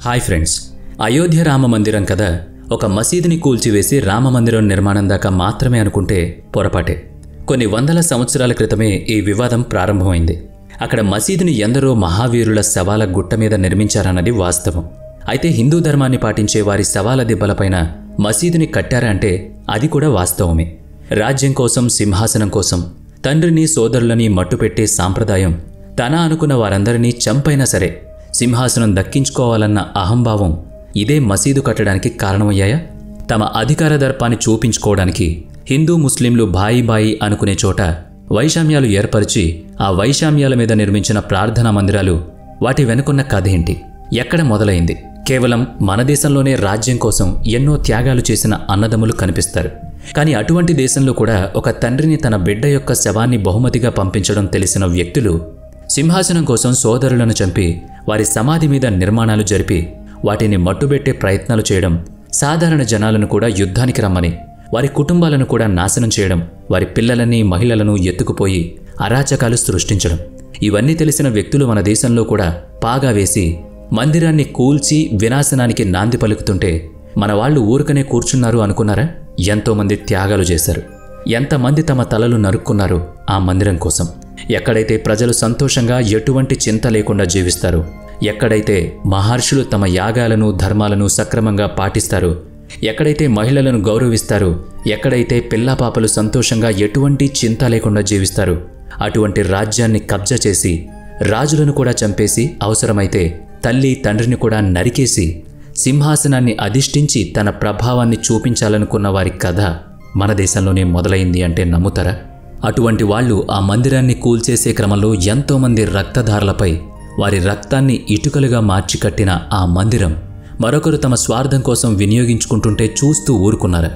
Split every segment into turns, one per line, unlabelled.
Hi friends, Ayodhya Rama మందిరం కథ ఒక మసీదుని కూల్చివేసి రామ మందిరం నిర్మాణం దాకా మాత్రమే అనుకుంటే పొరపాటే. కొన్ని వందల సంవత్సరాల క్రితమే ఈ వివాదం ప్రారంభమైంది. అక్కడ మసీదుని ఎందరో మహావీరుల శవాల గుట్ట మీద నిర్మించారన్నది వాస్తవం. అయితే హిందూ ధర్మాన్ని పాటించే వారి శవాల దిబ్బలపైన మసీదుని కట్టారా అంటే అది కూడా వాస్తవమే. రాజ్యం కోసం, సింహాసనం కోసం తండ్రిని సోదరులని మట్టుపెట్టే సాంప్రదాయం తన అనుకున్న వారందరినీ చంపైనా సరే సింహాసనం దక్కించుకోవాలన్న అహంభావం ఇదే మసీదు కట్టడానికి కారణమయ్యాయా? తమ అధికార దర్పాన్ని చూపించుకోవడానికి హిందూ ముస్లింలు బాయి బాయి అనుకునే చోట వైషమ్యాలు ఏర్పరిచి ఆ వైషమ్యాల మీద నిర్మించిన ప్రార్థనా మందిరాలు, వాటి వెనుకున్న కథ ఏంటి? ఎక్కడ మొదలైంది? కేవలం మన దేశంలోనే రాజ్యం కోసం ఎన్నో త్యాగాలు చేసిన అన్నదమ్ములు కనిపిస్తారు. కానీ అటువంటి దేశంలో కూడా ఒక తండ్రిని తన బిడ్డ యొక్క శవాన్ని బహుమతిగా పంపించడం తెలిసిన వ్యక్తులు సింహాసనం కోసం సోదరులను చంపి వారి సమాధి మీద నిర్మాణాలు జరిపి వాటిని మట్టుబెట్టే ప్రయత్నాలు చేయడం, సాధారణ జనాలను కూడా యుద్ధానికి రమ్మని, వారి కుటుంబాలను కూడా నాశనం చేయడం, వారి పిల్లలని మహిళలను ఎత్తుకుపోయి అరాచకాలు సృష్టించడం, ఇవన్నీ తెలిసిన వ్యక్తులు మన దేశంలో కూడా పాగా వేసి మందిరాన్ని కూల్చి వినాశనానికి నాంది పలుకుతుంటే మన వాళ్ళు ఊరుకనే కూర్చున్నారు అనుకున్నారా? ఎంతోమంది త్యాగాలు చేశారు. ఎంతమంది తమ తలలు నరుక్కున్నారు ఆ మందిరం కోసం. ఎక్కడైతే ప్రజలు సంతోషంగా ఎటువంటి చింత లేకుండా జీవిస్తారు, ఎక్కడైతే మహర్షులు తమ యాగాలను ధర్మాలను సక్రమంగా పాటిస్తారు, ఎక్కడైతే మహిళలను గౌరవిస్తారు, ఎక్కడైతే పిల్లాపాపలు సంతోషంగా ఎటువంటి చింత లేకుండా జీవిస్తారు, అటువంటి రాజ్యాన్ని కబ్జా చేసి రాజులను కూడా చంపేసి అవసరమైతే తల్లి తండ్రిని కూడా నరికేసి సింహాసనాన్ని అధిష్ఠించి తన ప్రభావాన్ని చూపించాలనుకున్న వారి కథ మన దేశంలోనే మొదలైంది అంటే నమ్ముతారా? అటువంటి వాళ్ళు ఆ మందిరాన్ని కూల్చేసే క్రమంలో ఎంతోమంది రక్తధారలపై వారి రక్తాన్ని ఇటుకలుగా మార్చి కట్టిన ఆ మందిరం మరొకరు తమ స్వార్థం కోసం వినియోగించుకుంటుంటే చూస్తూ ఊరుకున్నారా?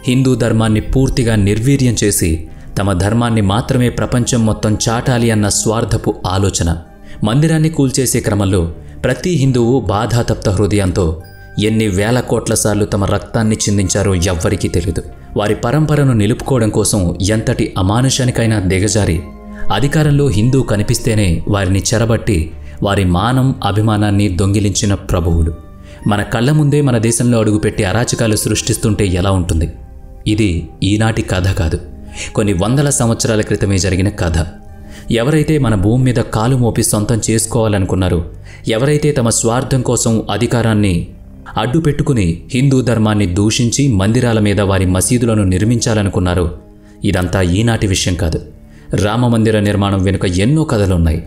హిందూ ధర్మాన్ని పూర్తిగా నిర్వీర్యం చేసి తమ ధర్మాన్ని మాత్రమే ప్రపంచం మొత్తం చాటాలి అన్న స్వార్థపు ఆలోచన మందిరాన్ని కూల్చేసే క్రమంలో ప్రతి హిందువు బాధాతప్త హృదయంతో ఎన్ని వేల కోట్ల సార్లు తమ రక్తాన్ని చిందించారో ఎవ్వరికీ తెలియదు. వారి పరంపరను నిలుపుకోవడం కోసం ఎంతటి అమానుషానికైనా దిగజారి అధికారంలో హిందూ కనిపిస్తేనే వారిని చెరబట్టి వారి మానం అభిమానాన్ని దొంగిలించిన ప్రభువులు మన కళ్ళ ముందే మన దేశంలో అడుగుపెట్టి అరాచకాలు సృష్టిస్తుంటే ఎలా ఉంటుంది? ఇది ఈనాటి కథ కాదు, కొన్ని వందల సంవత్సరాల క్రితమే జరిగిన కథ. ఎవరైతే మన భూమి మీద కాలు మోపి సొంతం చేసుకోవాలనుకున్నారో, ఎవరైతే తమ స్వార్థం కోసం అధికారాన్ని అడ్డు పెట్టుకుని హిందూ ధర్మాన్ని దూషించి మందిరాల మీద వారి మసీదులను నిర్మించాలనుకున్నారో, ఇదంతా ఈనాటి విషయం కాదు. రామమందిర నిర్మాణం వెనుక ఎన్నో కథలున్నాయి.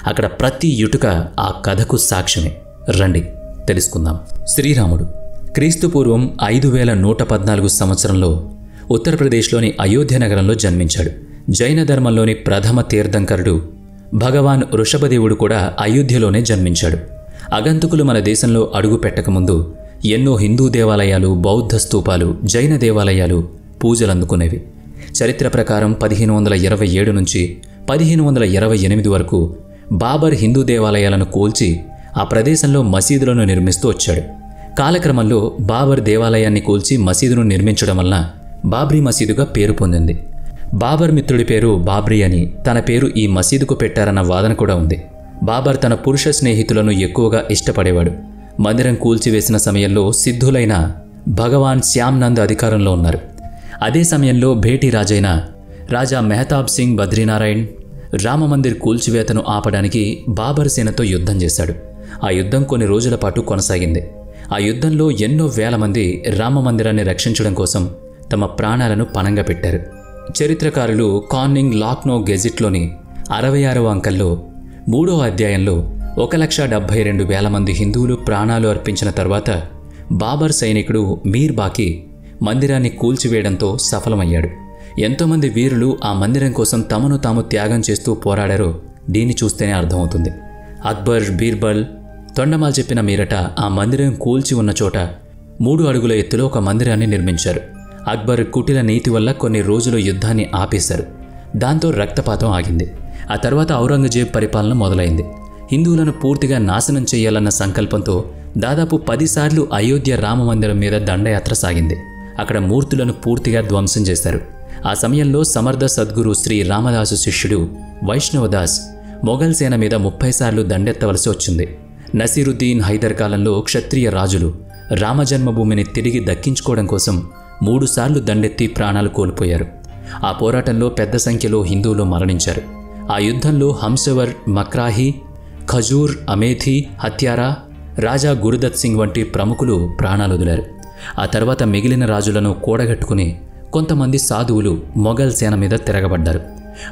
అక్కడ ప్రతి ఇటుక ఆ కథకు సాక్ష్యమే. రండి తెలుసుకుందాం. శ్రీరాముడు క్రీస్తుపూర్వం 5114 సంవత్సరంలో ఉత్తరప్రదేశ్లోని అయోధ్య నగరంలో జన్మించాడు. జైన ధర్మంలోని ప్రథమ తీర్థంకరుడు భగవాన్ వృషభదేవుడు కూడా అయోధ్యలోనే జన్మించాడు. అగంతకులు మన దేశంలో అడుగు పెట్టకముందు ఎన్నో హిందూ దేవాలయాలు, బౌద్ధ స్తూపాలు, జైన దేవాలయాలు పూజలందుకునేవి. చరిత్ర ప్రకారం 1527 నుంచి 1528 వరకు బాబర్ హిందూ దేవాలయాలను కూల్చి ఆ ప్రదేశంలో మసీదులను నిర్మిస్తూ వచ్చాడు. కాలక్రమంలో బాబర్ దేవాలయాన్ని కూల్చి మసీదును నిర్మించడం వలన బాబ్రీ మసీదుగా పేరు పొందింది. బాబర్ మిత్రుడి పేరు బాబ్రీ అని తన పేరు ఈ మసీదుకు పెట్టారన్న వాదన కూడా ఉంది. బాబర్ తన పురుష స్నేహితులను ఎక్కువగా ఇష్టపడేవాడు. మందిరం కూల్చివేసిన సమయంలో సిద్ధులైన భగవాన్ శ్యామ్నంద్ అధికారంలో ఉన్నారు. అదే సమయంలో భేటీ రాజైన రాజా మెహతాబ్ సింగ్ బద్రీనారాయణ్ రామమందిర్ కూల్చివేతను ఆపడానికి బాబర్ సేనతో యుద్ధం చేశాడు. ఆ యుద్ధం కొన్ని రోజుల పాటు కొనసాగింది. ఆ యుద్ధంలో ఎన్నో వేల మంది రామమందిరాన్ని రక్షించడం కోసం తమ ప్రాణాలను పణంగా పెట్టారు. చరిత్రకారులు కానింగ్ లాక్నో గెజిట్లోని 66వ అంకంలో 3వ అధ్యాయంలో 1,72,000 మంది హిందువులు ప్రాణాలు అర్పించిన తర్వాత బాబర్ సైనికుడు మీర్ బాకి మందిరాన్ని కూల్చివేయడంతో సఫలమయ్యాడు. ఎంతోమంది వీరులు ఆ మందిరం కోసం తమను తాము త్యాగం చేస్తూ పోరాడారో దీన్ని చూస్తేనే అర్థమవుతుంది. అక్బర్, బీర్బల్, తొండమాల్ చెప్పిన మీరట ఆ మందిరం కూల్చి ఉన్న చోట 3 అడుగుల ఎత్తులో ఒక మందిరాన్ని నిర్మించారు. అక్బర్ కుటిల నీతి వల్ల కొన్ని రోజులు యుద్ధాన్ని ఆపేశారు. దాంతో రక్తపాతం ఆగింది. ఆ తర్వాత ఔరంగజేబ్ పరిపాలన మొదలైంది. హిందువులను పూర్తిగా నాశనం చేయాలన్న సంకల్పంతో దాదాపు 10 సార్లు అయోధ్య రామమందిరం మీద దండయాత్ర సాగింది. అక్కడ మూర్తులను పూర్తిగా ధ్వంసం చేశారు. ఆ సమయంలో సమర్థ సద్గురు శ్రీ రామదాసు శిష్యుడు వైష్ణవదాస్ మొఘల్ సేన మీద 30 సార్లు దండెత్తవలసి వచ్చింది. నసీరుద్దీన్ హైదర్ కాలంలో క్షత్రియ రాజులు రామజన్మభూమిని తిరిగి దక్కించుకోవడం కోసం 3 సార్లు దండెత్తి ప్రాణాలు కోల్పోయారు. ఆ పోరాటంలో పెద్ద సంఖ్యలో హిందువులు మరణించారు. ఆ యుద్ధంలో హంసవర్, మక్రాహి, ఖజూర్, అమేథి, హత్యారా, రాజా గురుదత్ సింగ్ వంటి ప్రముఖులు ప్రాణాలు వదిలారు. ఆ తర్వాత మిగిలిన రాజులను కూడగట్టుకుని కొంతమంది సాధువులు మొఘల్ సేన మీద తిరగబడ్డారు.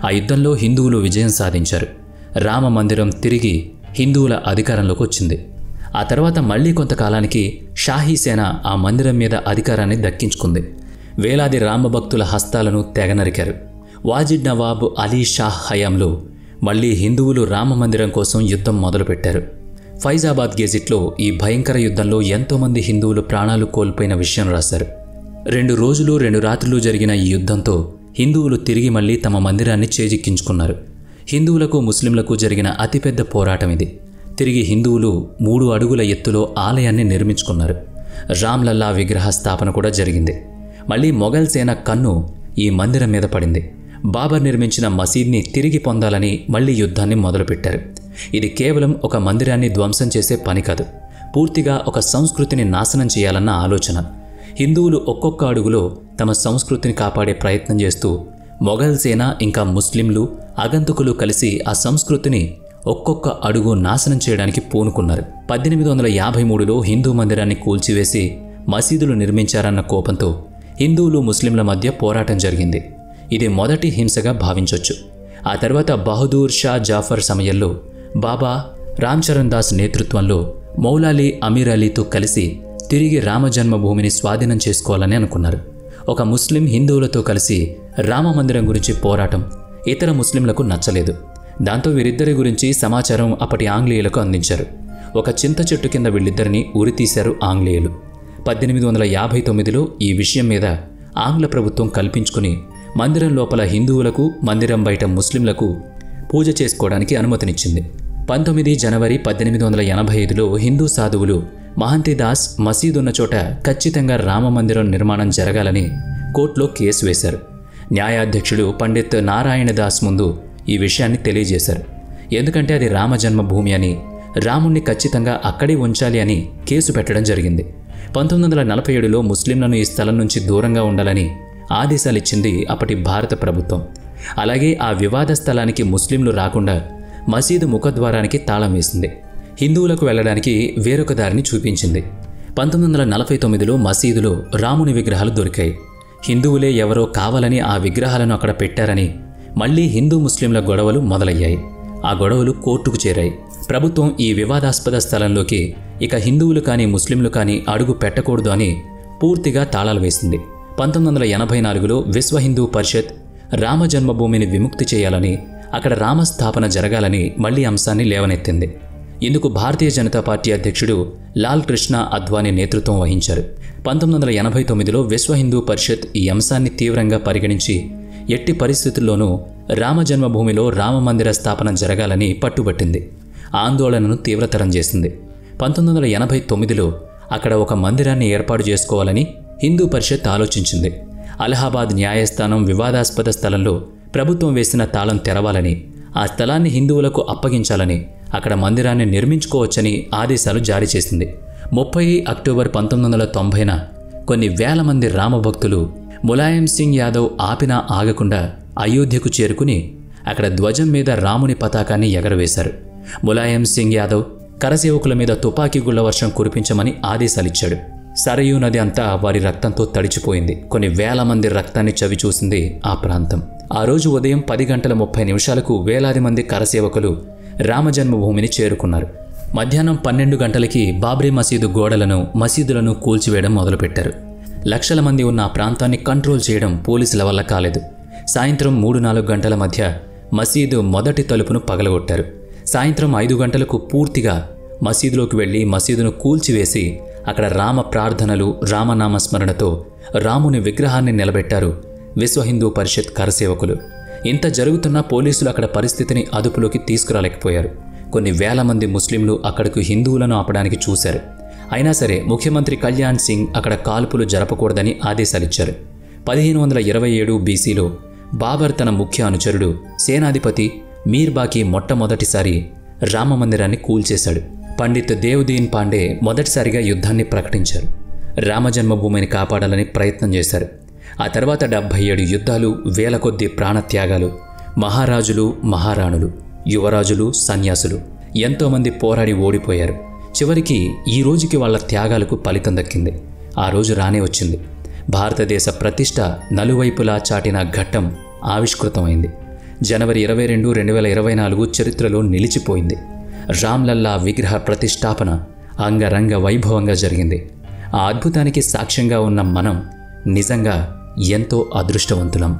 ఆ యుద్ధంలో హిందువులు విజయం సాధించారు. రామ మందిరం తిరిగి హిందువుల అధికారంలోకి వచ్చింది. ఆ తర్వాత మళ్లీ కొంతకాలానికి షాహీ సేన ఆ మందిరం మీద అధికారాన్ని దక్కించుకుంది. వేలాది రామభక్తుల హస్తాలను తెగనరికారు. వాజిద్ నవాబ్ అలీ షాహ్ హయాంలో మళ్లీ హిందువులు రామమందిరం కోసం యుద్ధం మొదలుపెట్టారు. ఫైజాబాద్ గెజిట్లో ఈ భయంకర యుద్ధంలో ఎంతోమంది హిందువులు ప్రాణాలు కోల్పోయిన విషయం రాశారు. 2 రోజులు 2 రాత్రులు జరిగిన ఈ యుద్ధంతో హిందువులు తిరిగి మళ్లీ తమ మందిరాన్ని చేజిక్కించుకున్నారు. హిందువులకు ముస్లింలకు జరిగిన అతిపెద్ద పోరాటం ఇది. తిరిగి హిందువులు 3 అడుగుల ఎత్తులో ఆలయాన్ని నిర్మించుకున్నారు. రామ్లల్లా విగ్రహ స్థాపన కూడా జరిగింది. మళ్లీ మొఘల్ సేన కన్ను ఈ మందిరం మీద పడింది. బాబర్ నిర్మించిన మసీద్ని తిరిగి పొందాలని మళ్లీ యుద్ధాన్ని మొదలుపెట్టారు. ఇది కేవలం ఒక మందిరాన్ని ధ్వంసం చేసే పని కాదు, పూర్తిగా ఒక సంస్కృతిని నాశనం చేయాలన్న ఆలోచన. హిందువులు ఒక్కొక్క అడుగులో తమ సంస్కృతిని కాపాడే ప్రయత్నం చేస్తూ మొఘల్ సేన ఇంకా ముస్లింలు, అగంతకులు కలిసి ఆ సంస్కృతిని ఒక్కొక్క అడుగు నాశనం చేయడానికి పూనుకున్నారు. 1853లో హిందూ మందిరాన్ని కూల్చివేసి మసీదులు నిర్మించారన్న కోపంతో హిందువులు ముస్లింల మధ్య పోరాటం జరిగింది. ఇది మొదటి హింసగా భావించొచ్చు. ఆ తర్వాత బహదూర్ షా జాఫర్ సమయంలో బాబా రామ్చరణ్ దాస్ నేతృత్వంలో మౌలాలి అమీర్ అలీతో కలిసి తిరిగి రామజన్మభూమిని స్వాధీనం చేసుకోవాలని అనుకున్నారు. ఒక ముస్లిం హిందువులతో కలిసి రామమందిరం గురించి పోరాటం ఇతర ముస్లింలకు నచ్చలేదు. దాంతో వీరిద్దరి గురించి సమాచారం అప్పటి ఆంగ్లేయులకు అందించారు. ఒక చింత చెట్టు కింద వీళ్ళిద్దరిని ఉరితీశారు ఆంగ్లేయులు. 1859లో ఈ విషయం మీద ఆంగ్ల ప్రభుత్వం కల్పించుకుని మందిరం లోపల హిందువులకు, మందిరం బయట ముస్లింలకు పూజ చేసుకోవడానికి అనుమతినిచ్చింది. 19 జనవరి 1885లో హిందూ సాధువులు మహంతిదాస్ మసీదున్న చోట ఖచ్చితంగా రామమందిరం నిర్మాణం జరగాలని కోర్టులో కేసు వేశారు. న్యాయాధ్యక్షుడు పండిత్ నారాయణ దాస్ ముందు ఈ విషయాన్ని తెలియజేశారు. ఎందుకంటే అది రామజన్మభూమి అని, రాముణ్ణి ఖచ్చితంగా అక్కడే ఉంచాలి అని కేసు పెట్టడం జరిగింది. 1947లో ముస్లింలను ఈ స్థలం నుంచి దూరంగా ఉండాలని ఆదేశాలిచ్చింది అప్పటి భారత ప్రభుత్వం. అలాగే ఆ వివాద స్థలానికి ముస్లింలు రాకుండా మసీదు ముఖద్వారానికి తాళం వేసింది. హిందువులకు వెళ్లడానికి వేరొక దారిని చూపించింది. 1949లో మసీదులో రాముని విగ్రహాలు దొరికాయి. హిందువులే ఎవరో కావాలని ఆ విగ్రహాలను అక్కడ పెట్టారని మళ్లీ హిందూ ముస్లింల గొడవలు మొదలయ్యాయి. ఆ గొడవలు కోర్టుకు చేరాయి. ప్రభుత్వం ఈ వివాదాస్పద స్థలంలోకి ఇక హిందువులు కానీ ముస్లింలు కానీ అడుగు పెట్టకూడదు అని పూర్తిగా తాళాలు వేసింది. 1984లో విశ్వ హిందూ పరిషత్ రామజన్మభూమిని విముక్తి చేయాలని, అక్కడ రామస్థాపన జరగాలని మళ్లీ అంశాన్ని లేవనెత్తింది. ఇందుకు భారతీయ జనతా పార్టీ అధ్యక్షుడు లాల్ కృష్ణ అద్వానీ నేతృత్వం వహించారు. 1989లో విశ్వ హిందూ పరిషత్ ఈ అంశాన్ని తీవ్రంగా పరిగణించి ఎట్టి పరిస్థితుల్లోనూ రామజన్మభూమిలో రామమందిర స్థాపన జరగాలని పట్టుబట్టింది. ఆందోళనను తీవ్రతరం చేసింది. 1989లో అక్కడ ఒక మందిరాన్ని ఏర్పాటు చేసుకోవాలని హిందూ పరిషత్ ఆలోచించింది. అలహాబాద్ న్యాయస్థానం వివాదాస్పద స్థలంలో ప్రభుత్వం వేసిన తాళం తెరవాలని, ఆ స్థలాన్ని హిందువులకు అప్పగించాలని, అక్కడ మందిరాన్ని నిర్మించుకోవచ్చని ఆదేశాలు జారీ చేసింది. 30 అక్టోబర్ 1990న కొన్ని వేల మంది రామభక్తులు ములాయం సింగ్ యాదవ్ ఆపినా ఆగకుండా అయోధ్యకు చేరుకుని అక్కడ ధ్వజం మీద రాముని పతాకాన్ని ఎగరవేశారు. ములాయం సింగ్ యాదవ్ కరసేవకుల మీద తుపాకీ గుళ్ల వర్షం కురిపించమని ఆదేశాలిచ్చాడు. సరయూ నది అంతా వారి రక్తంతో తడిచిపోయింది. కొన్ని వేల మంది రక్తాన్ని చవిచూసింది ఆ ప్రాంతం. ఆ రోజు ఉదయం 10:30 వేలాది మంది కరసేవకులు రామజన్మభూమిని చేరుకున్నారు. మధ్యాహ్నం 12 గంటలకి బాబ్రీ మసీదు గోడలను, మసీదులను కూల్చివేయడం మొదలుపెట్టారు. లక్షల మంది ఉన్న ఆ ప్రాంతాన్ని కంట్రోల్ చేయడం పోలీసుల వల్ల కాలేదు. సాయంత్రం 3-4 గంటల మధ్య మసీదు మొదటి తలుపును పగలగొట్టారు. సాయంత్రం 5 గంటలకు పూర్తిగా మసీదులోకి వెళ్లి మసీదును కూల్చివేసి అక్కడ రామ ప్రార్థనలు, రామనామస్మరణతో రాముని విగ్రహాన్ని నిలబెట్టారు విశ్వ హిందూ పరిషత్ కరసేవకులు. ఇంత జరుగుతున్నా పోలీసులు అక్కడ పరిస్థితిని అదుపులోకి తీసుకురాలేకపోయారు. కొన్ని వేల మంది ముస్లింలు అక్కడకు హిందువులను ఆపడానికి చూశారు. అయినా సరే ముఖ్యమంత్రి కళ్యాణ్ సింగ్ అక్కడ కాల్పులు జరపకూడదని ఆదేశాలిచ్చారు. 1527 బీసీలో బాబర్ తన ముఖ్య అనుచరుడు సేనాధిపతి మీర్ బాకీ మొట్టమొదటిసారి రామమందిరాన్ని కూల్చేశాడు. పండిత్ దేవ్దీన్ పాండే మొదటిసారిగా యుద్ధాన్ని ప్రకటించారు. రామజన్మభూమిని కాపాడాలని ప్రయత్నం చేశారు. ఆ తర్వాత 77 యుద్ధాలు, వేల కొద్దీ ప్రాణత్యాగాలు, మహారాజులు, మహారాణులు, యువరాజులు, సన్యాసులు ఎంతోమంది పోరాడి ఓడిపోయారు. చివరికి ఈ రోజుకి వాళ్ళ త్యాగాలకు ఫలితం దక్కింది. ఆ రోజు రానే వచ్చింది. భారతదేశ ప్రతిష్ట నలువైపులా చాటిన ఘట్టం ఆవిష్కృతమైంది. జనవరి 22, 2024 చరిత్రలో నిలిచిపోయింది. రామ్లల్లా విగ్రహ ప్రతిష్టాపన అంగరంగ వైభవంగా జరిగింది. ఆ అద్భుతానికి సాక్ష్యంగా ఉన్న మనం నిజంగా ఎంతో అదృష్టవంతులం.